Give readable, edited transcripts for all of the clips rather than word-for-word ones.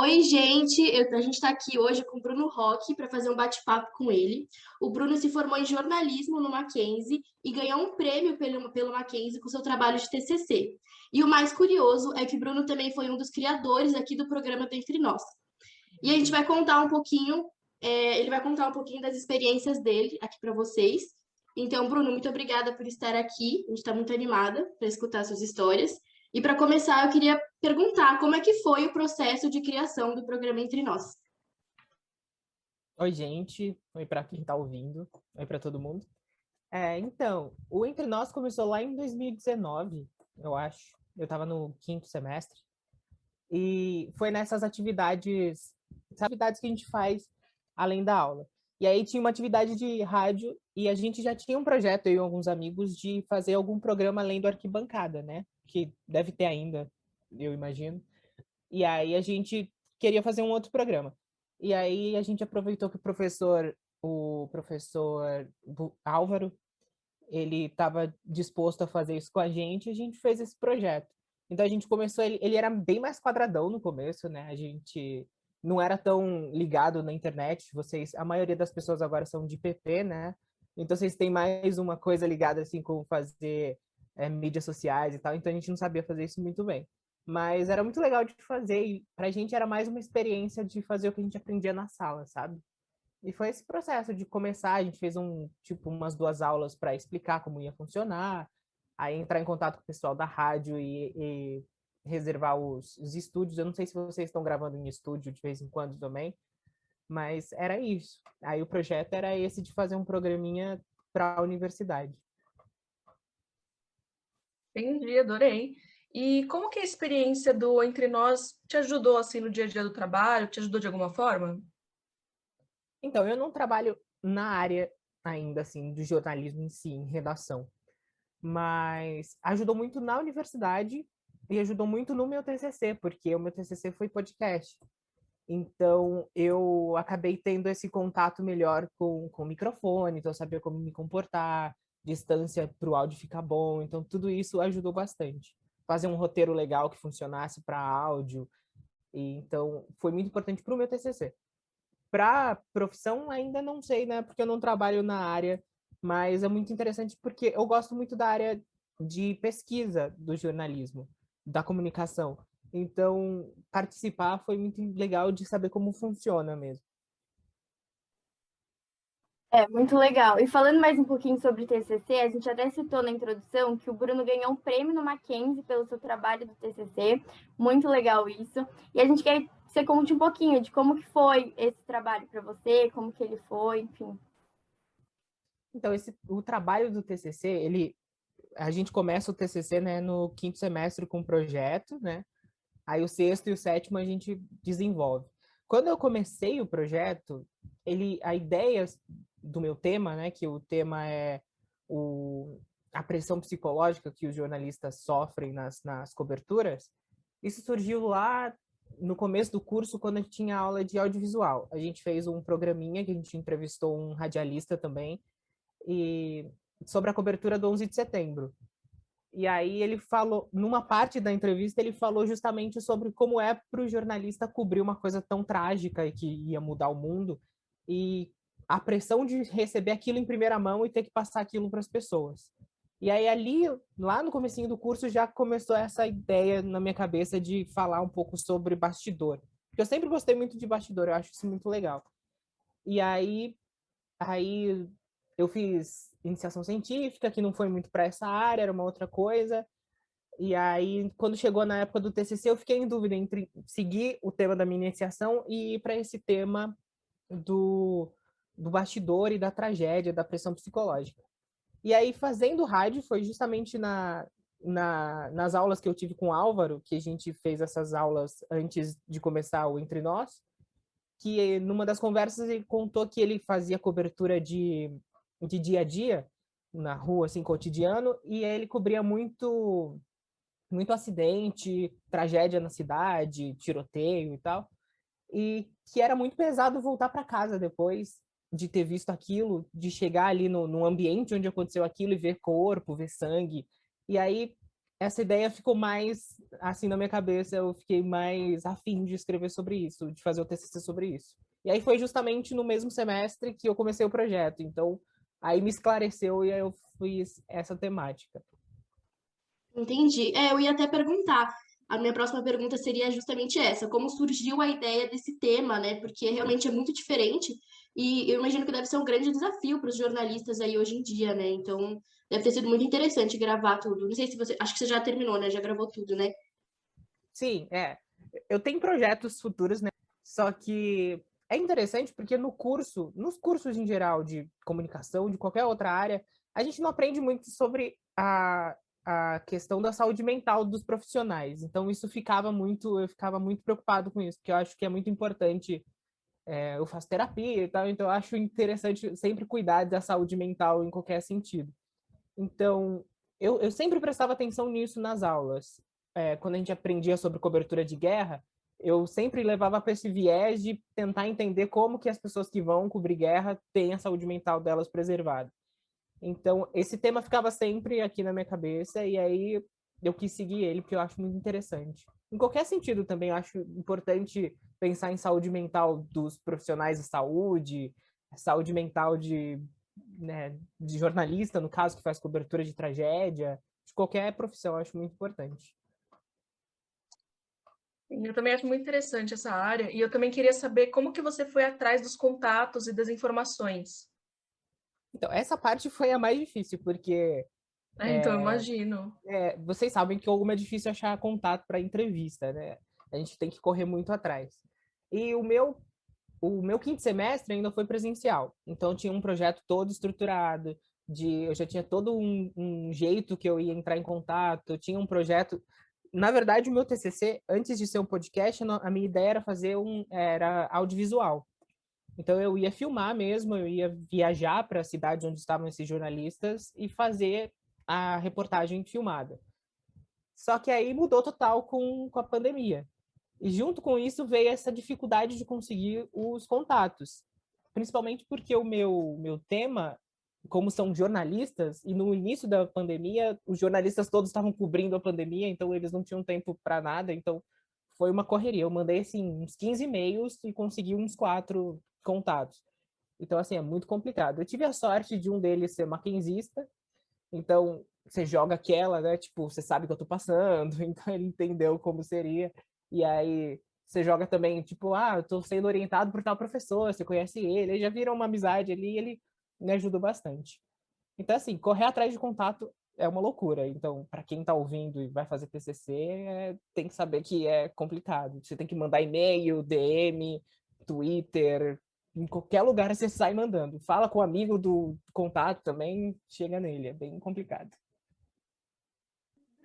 Oi, gente! A gente está aqui hoje com o Bruno Roque para fazer um bate-papo com ele. O Bruno se formou em jornalismo no Mackenzie e ganhou um prêmio pelo Mackenzie com seu trabalho de TCC. E o mais curioso é que o Bruno também foi um dos criadores aqui do programa do Entre Nós. E a gente vai contar um pouquinho, ele vai contar um pouquinho das experiências dele aqui para vocês. Então, Bruno, muito obrigada por estar aqui. A gente está muito animada para escutar suas histórias. E para começar, eu queria perguntar como é que foi o processo de criação do programa Entre Nós. Oi, gente. Oi para quem está ouvindo. Oi para todo mundo. Então, o Entre Nós começou lá em 2019, eu acho. Eu estava no quinto semestre. E foi nessas atividades que a gente faz além da aula. E aí tinha uma atividade de rádio e a gente já tinha um projeto, eu e alguns amigos, de fazer algum programa além do Arquibancada, né? Que deve ter ainda, eu imagino. E aí a gente queria fazer um outro programa. E aí a gente aproveitou que o professor Álvaro, ele estava disposto a fazer isso com a gente fez esse projeto. Então a gente começou, ele era bem mais quadradão no começo, né? A gente não era tão ligado na internet. A maioria das pessoas agora são de PP, né? Então vocês têm mais uma coisa ligada assim com fazer mídias sociais e tal. Então a gente não sabia fazer isso muito bem. Mas era muito legal de fazer e pra gente era mais uma experiência de fazer o que a gente aprendia na sala, sabe? E foi esse processo de começar, a gente fez umas 2 aulas para explicar como ia funcionar, aí entrar em contato com o pessoal da rádio e reservar os estúdios. Eu não sei se vocês estão gravando em estúdio de vez em quando também, mas era isso. Aí o projeto era esse de fazer um programinha para a universidade. Entendi, adorei. E como que a experiência do Entre Nós te ajudou assim no dia a dia do trabalho? Te ajudou de alguma forma? Então, eu não trabalho na área ainda, assim, do jornalismo em si, em redação. Mas ajudou muito na universidade e ajudou muito no meu TCC, porque o meu TCC foi podcast. Então, eu acabei tendo esse contato melhor com o microfone, então eu sabia como me comportar, distância para o áudio ficar bom, então tudo isso ajudou bastante. Fazer um roteiro legal que funcionasse para áudio, e então foi muito importante para o meu TCC. Para profissão, ainda não sei, né? Porque eu não trabalho na área, mas é muito interessante porque eu gosto muito da área de pesquisa do jornalismo, da comunicação. Então, participar foi muito legal de saber como funciona mesmo. É, muito legal. E falando mais um pouquinho sobre TCC, a gente até citou na introdução que o Bruno ganhou um prêmio no Mackenzie pelo seu trabalho do TCC. Muito legal isso. E a gente quer que você conte um pouquinho de como que foi esse trabalho para você, como que ele foi, enfim. Então, o trabalho do TCC, a gente começa o TCC, né, no quinto semestre com um projeto, né? Aí o sexto e o sétimo a gente desenvolve. Quando eu comecei o projeto, a ideia do meu tema, né, que o tema é a pressão psicológica que os jornalistas sofrem nas coberturas, isso surgiu lá no começo do curso, quando a gente tinha aula de audiovisual. A gente fez um programinha que a gente entrevistou um radialista também, e sobre a cobertura do 11 de setembro. E aí ele falou, numa parte da entrevista, ele falou justamente sobre como é para o jornalista cobrir uma coisa tão trágica e que ia mudar o mundo, e a pressão de receber aquilo em primeira mão e ter que passar aquilo para as pessoas. E aí ali, lá no comecinho do curso, já começou essa ideia na minha cabeça de falar um pouco sobre bastidor. Porque eu sempre gostei muito de bastidor, eu acho isso muito legal. E aí eu fiz iniciação científica, que não foi muito para essa área, era uma outra coisa. E aí, quando chegou na época do TCC, eu fiquei em dúvida entre seguir o tema da minha iniciação e ir para esse tema do bastidor e da tragédia, da pressão psicológica. E aí, fazendo rádio, foi justamente nas aulas que eu tive com o Álvaro, que a gente fez essas aulas antes de começar o Entre Nós, que numa das conversas ele contou que ele fazia cobertura de dia a dia, na rua, assim, cotidiano, e ele cobria muito acidente, tragédia na cidade, tiroteio e tal, e que era muito pesado voltar para casa depois de ter visto aquilo, de chegar ali no ambiente onde aconteceu aquilo e ver corpo, ver sangue. E aí essa ideia ficou mais assim na minha cabeça, eu fiquei mais afim de escrever sobre isso, de fazer o TCC sobre isso. E aí foi justamente no mesmo semestre que eu comecei o projeto, então aí me esclareceu e aí eu fiz essa temática. Entendi. Eu ia até perguntar. A minha próxima pergunta seria justamente essa: como surgiu a ideia desse tema, né? Porque realmente é muito diferente e eu imagino que deve ser um grande desafio para os jornalistas aí hoje em dia, né? Então, deve ter sido muito interessante gravar tudo. Não sei se você, acho que você já terminou, né? Já gravou tudo, né? Sim, eu tenho projetos futuros, né? Só que é interessante porque nos cursos em geral de comunicação, de qualquer outra área, a gente não aprende muito sobre a questão da saúde mental dos profissionais. Então eu ficava muito preocupado com isso, porque eu acho que é muito importante. Eu faço terapia e tal, então eu acho interessante sempre cuidar da saúde mental em qualquer sentido. Então, eu sempre prestava atenção nisso nas aulas. Quando a gente aprendia sobre cobertura de guerra, eu sempre levava para esse viés de tentar entender como que as pessoas que vão cobrir guerra têm a saúde mental delas preservada. Então, esse tema ficava sempre aqui na minha cabeça, e aí eu quis seguir ele, porque eu acho muito interessante. Em qualquer sentido também, eu acho importante pensar em saúde mental dos profissionais de saúde mental né, de jornalista, no caso, que faz cobertura de tragédia, de qualquer profissão, eu acho muito importante. Eu também acho muito interessante essa área e eu também queria saber como que você foi atrás dos contatos e das informações. Então, essa parte foi a mais difícil, porque Então, eu imagino. vocês sabem que como é difícil achar contato para entrevista, né? A gente tem que correr muito atrás. E o meu quinto semestre ainda foi presencial, então tinha um projeto todo estruturado, eu já tinha todo um jeito que eu ia entrar em contato, eu tinha um projeto. Na verdade, o meu TCC, antes de ser um podcast, a minha ideia era fazer era audiovisual. Então eu ia filmar mesmo, eu ia viajar para a cidade onde estavam esses jornalistas e fazer a reportagem filmada. Só que aí mudou total com a pandemia. E junto com isso veio essa dificuldade de conseguir os contatos. Principalmente porque o meu tema, como são jornalistas, e no início da pandemia, os jornalistas todos estavam cobrindo a pandemia, então eles não tinham tempo para nada, então foi uma correria. Eu mandei assim uns 15 e-mails e consegui uns 4 contatos. Então, assim, é muito complicado. Eu tive a sorte de um deles ser maquinzista, então você joga aquela, né? Tipo, você sabe que eu tô passando, então ele entendeu como seria. E aí você joga também, tipo, eu tô sendo orientado por tal professor, você conhece ele, aí já vira uma amizade ali e ele me ajudou bastante. Então, assim, correr atrás de contato é uma loucura. Então, para quem tá ouvindo e vai fazer TCC, tem que saber que é complicado. Você tem que mandar e-mail, DM, Twitter, em qualquer lugar você sai mandando. Fala com o amigo do contato também, chega nele, é bem complicado.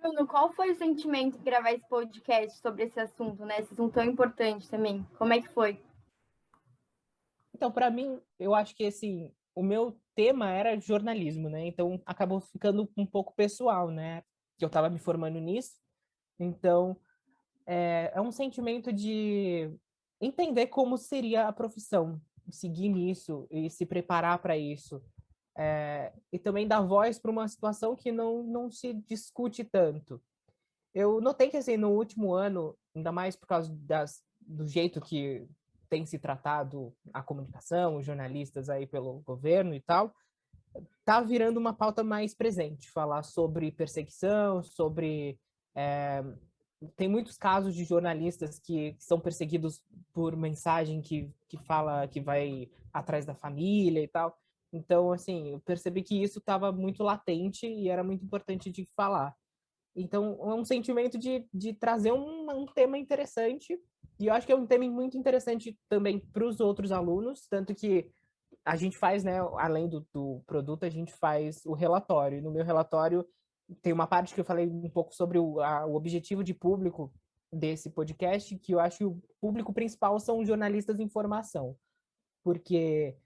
Bruno, qual foi o sentimento de gravar esse podcast sobre esse assunto, né? Esse assunto tão importante também. Como é que foi? Então, para mim, eu acho que assim, o meu tema era jornalismo, né? Então, acabou ficando um pouco pessoal, né? Que eu estava me formando nisso. Então, é um sentimento de entender como seria a profissão, seguir nisso e se preparar para isso. E também dar voz para uma situação que não se discute tanto. Eu notei que, assim, no último ano, ainda mais por causa do jeito que tem se tratado a comunicação, os jornalistas aí pelo governo e tal, tá virando uma pauta mais presente, falar sobre perseguição, sobre tem muitos casos de jornalistas que são perseguidos por mensagem que fala que vai atrás da família e tal. Então, assim, eu percebi que isso estava muito latente e era muito importante de falar. Então, é um sentimento de trazer um tema interessante, e eu acho que é um tema muito interessante também para os outros alunos, tanto que a gente faz, né, além do produto, a gente faz o relatório. E no meu relatório tem uma parte que eu falei um pouco sobre o objetivo de público desse podcast, que eu acho que o público principal são os jornalistas de informação, porque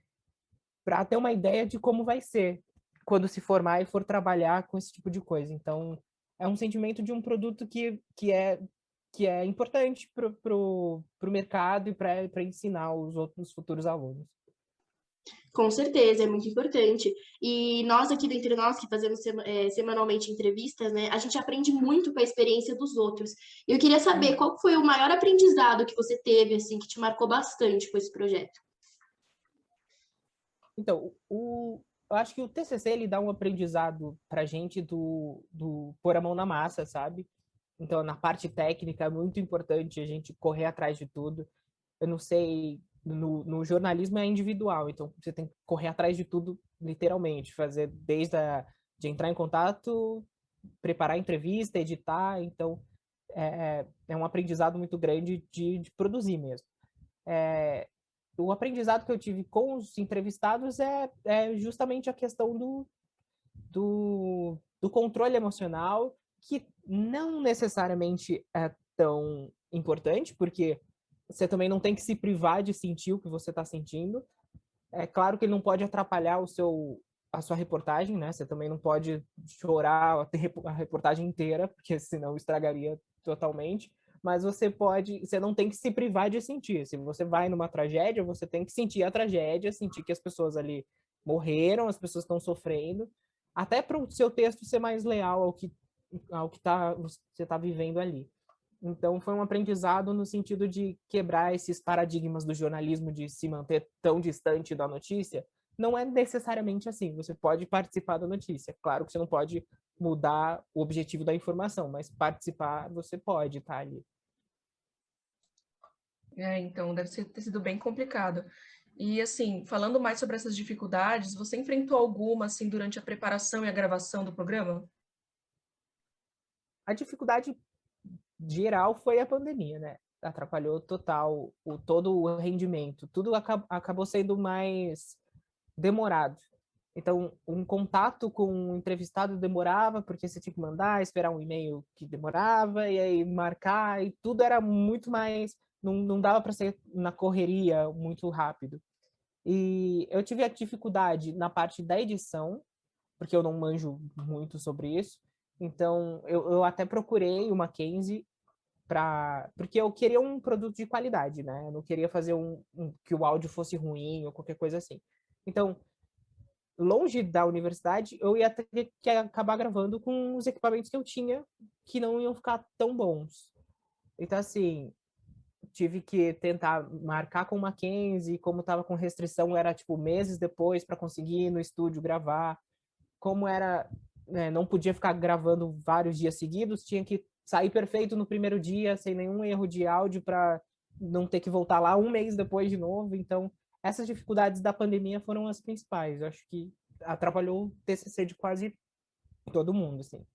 para ter uma ideia de como vai ser quando se formar e for trabalhar com esse tipo de coisa. Então, é um sentimento de um produto que é importante para o mercado e para ensinar os outros futuros alunos. Com certeza, é muito importante. E nós aqui do Entre Nós, que fazemos semanalmente entrevistas, né, a gente aprende muito com a experiência dos outros. Eu queria saber qual foi o maior aprendizado que você teve, assim, que te marcou bastante com esse projeto. Então, eu acho que o TCC, ele dá um aprendizado pra gente do pôr a mão na massa, sabe? Então, na parte técnica, é muito importante a gente correr atrás de tudo. Eu não sei, no jornalismo é individual, então você tem que correr atrás de tudo, literalmente, fazer de entrar em contato, preparar a entrevista, editar, então é um aprendizado muito grande de produzir mesmo. O aprendizado que eu tive com os entrevistados é justamente a questão do controle emocional, que não necessariamente é tão importante, porque você também não tem que se privar de sentir o que você está sentindo. É claro que ele não pode atrapalhar a sua reportagem, né? Você também não pode chorar a reportagem inteira, porque senão estragaria totalmente. Mas você não tem que se privar de sentir. Se você vai numa tragédia, você tem que sentir a tragédia, sentir que as pessoas ali morreram, as pessoas estão sofrendo, até para o seu texto ser mais leal ao que você está vivendo ali. Então, foi um aprendizado no sentido de quebrar esses paradigmas do jornalismo de se manter tão distante da notícia. Não é necessariamente assim. Você pode participar da notícia. Claro que você não pode mudar o objetivo da informação, mas participar você pode estar ali. Então, ter sido bem complicado. E, assim, falando mais sobre essas dificuldades, você enfrentou alguma, assim, durante a preparação e a gravação do programa? A dificuldade geral foi a pandemia, né? Atrapalhou total todo o rendimento. Tudo acabou sendo mais demorado. Então, um contato com um entrevistado demorava, porque você tinha que mandar, esperar um e-mail que demorava, e aí marcar, e tudo era muito mais. Não dava para ser na correria muito rápido. E eu tive a dificuldade na parte da edição, porque eu não manjo muito sobre isso. Então, eu até procurei o Mackenzie porque eu queria um produto de qualidade, né? Eu não queria fazer que o áudio fosse ruim ou qualquer coisa assim. Então, longe da universidade, eu ia ter que acabar gravando com os equipamentos que eu tinha, que não iam ficar tão bons. Então, assim, tive que tentar marcar com o Mackenzie, como estava com restrição, era tipo meses depois para conseguir ir no estúdio gravar. Como era, né, não podia ficar gravando vários dias seguidos, tinha que sair perfeito no primeiro dia, sem nenhum erro de áudio, para não ter que voltar lá um mês depois de novo. Então, essas dificuldades da pandemia foram as principais. Eu acho que atrapalhou o TCC de quase todo mundo, assim.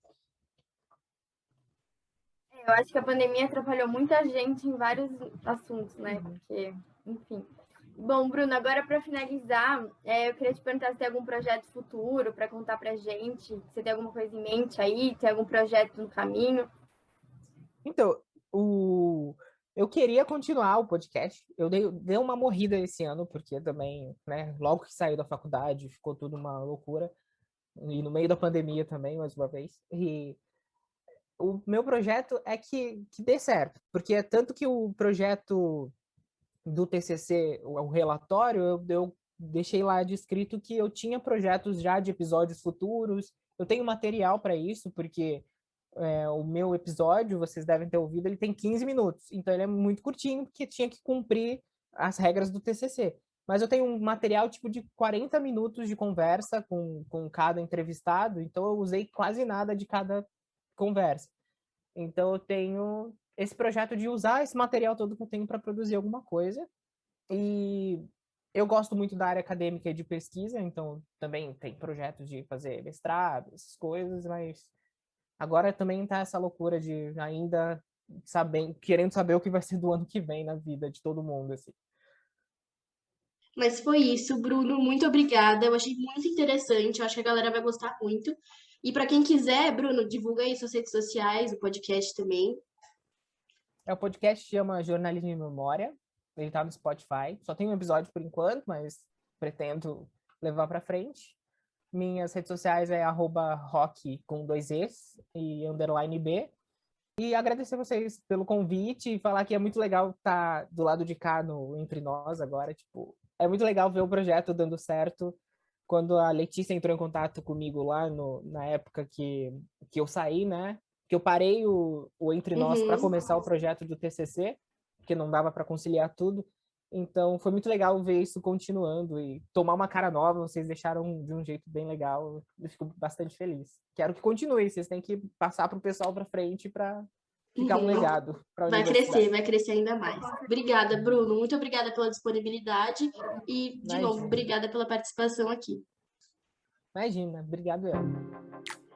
Eu acho que a pandemia atrapalhou muita gente em vários assuntos, né? Porque, enfim. Bom, Bruno, agora para finalizar, eu queria te perguntar se tem algum projeto futuro para contar para a gente. Você tem alguma coisa em mente aí? Tem algum projeto no caminho? Então, eu queria continuar o podcast. Eu dei uma morrida esse ano, porque também, né, logo que saiu da faculdade, ficou tudo uma loucura. E no meio da pandemia também, mais uma vez. E o meu projeto é que dê certo, porque é tanto que o projeto do TCC, o relatório, eu deixei lá descrito que eu tinha projetos já de episódios futuros, eu tenho material para isso, porque o meu episódio, vocês devem ter ouvido, ele tem 15 minutos, então ele é muito curtinho, porque tinha que cumprir as regras do TCC. Mas eu tenho um material tipo de 40 minutos de conversa com cada entrevistado, então eu usei quase nada de cada conversa. Então eu tenho esse projeto de usar esse material todo que eu tenho para produzir alguma coisa. E eu gosto muito da área acadêmica e de pesquisa, então também tem projetos de fazer mestrado, essas coisas, mas agora também tá essa loucura de ainda querendo saber o que vai ser do ano que vem na vida de todo mundo, assim. Mas foi isso, Bruno. Muito obrigada. Eu achei muito interessante. Eu acho que a galera vai gostar muito. E para quem quiser, Bruno, divulga aí suas redes sociais, o podcast também. O podcast chama Jornalismo em Memória. Ele tá no Spotify. Só tem um episódio por enquanto, mas pretendo levar para frente. Minhas redes sociais é @rock com 2 Es e _B. E agradecer vocês pelo convite e falar que é muito legal estar do lado de cá no Entre Nós agora. Tipo, é muito legal ver o projeto dando certo. Quando a Letícia entrou em contato comigo lá na época que eu saí, né? Que eu parei o Entre Nós para começar o projeto do TCC, porque não dava para conciliar tudo. Então, foi muito legal ver isso continuando e tomar uma cara nova. Vocês deixaram de um jeito bem legal. Eu fico bastante feliz. Quero que continue. Vocês têm que passar para o pessoal para frente para ficar um legado para a universidade. Vai crescer ainda mais. Obrigada, Bruno. Muito obrigada pela disponibilidade e, de novo, obrigada pela participação aqui. Imagina. Obrigado, eu.